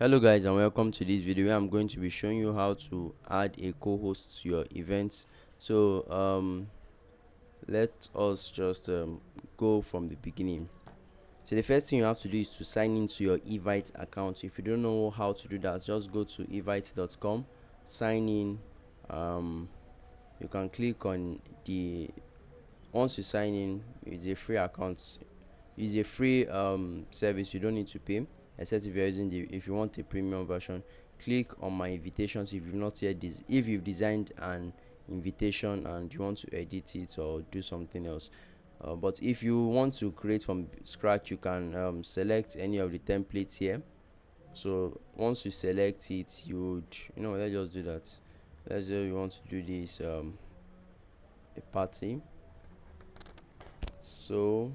Hello guys, and welcome to this video where I'm going to be showing you how to add a co-host to your events. So let us just go from the beginning. So the first thing you have to do is to sign into your Evite account. If you don't know how to do that, just go to evite.com, sign in. You can click on the once you sign in, it's a free account. It's a free service. You don't need to pay, except if you're using the if you want a premium version. Click on my invitations if you've not yet if you've designed an invitation and you want to edit it or do something else. But if you want to create from scratch, you can select any of the templates here. So once you select it, you would let's just do that. Let's say we want to do this a party. So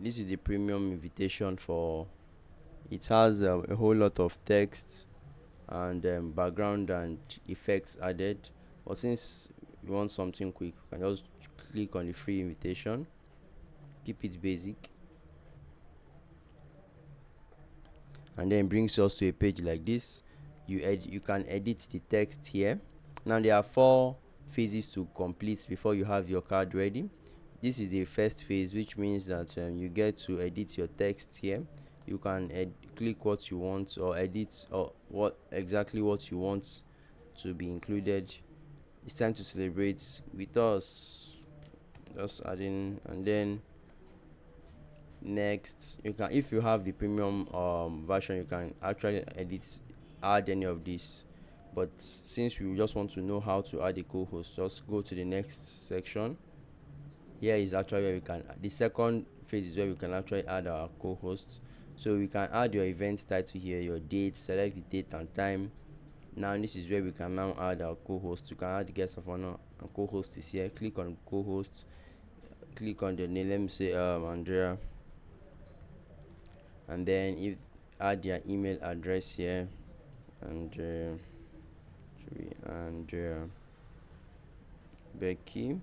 this is the premium invitation. For it has a whole lot of text and background and effects added, but since you want something quick, you can just click on the free invitation, keep it basic, and then brings us to a page like this. You can edit the text here. Now there are 4 phases to complete before you have your card ready. This is the first phase, which means that you get to edit your text here. You can click what you want or edit or what you want to be included. It's time to celebrate with us, just adding, and then next you can, if you have the premium version, you can actually add any of this. But since we just want to know how to add a co-host, just go to the next section. Here is actually where we can, the second phase is where we can actually add our co-hosts. So we can add your event title here, your date, select the date and time. Now this is where we can now add our co-host. You can add the guest of honor, and co-host is here. Click on co-host, click on the name, let me say Andrea, and then if add your email address here, Andrea Becky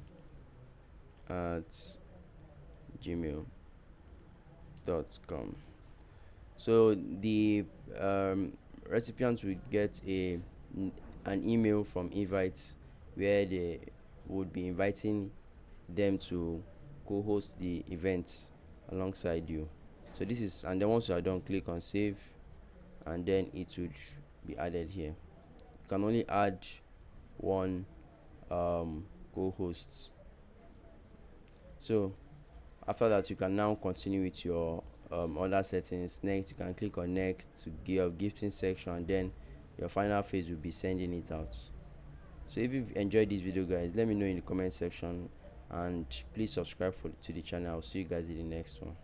at gmail.com. So the recipients will get an email from Evite where they would be inviting them to co-host the events alongside you. So this is, and then once you are done, click on save, and then it would be added here. You can only add one co-host. So after that, you can now continue with your other settings. Next, you can click on next to your gifting section, and then your final phase will be sending it out. So if you've enjoyed this video, guys, let me know in the comment section, and please subscribe to the channel. I'll see you guys in the next one.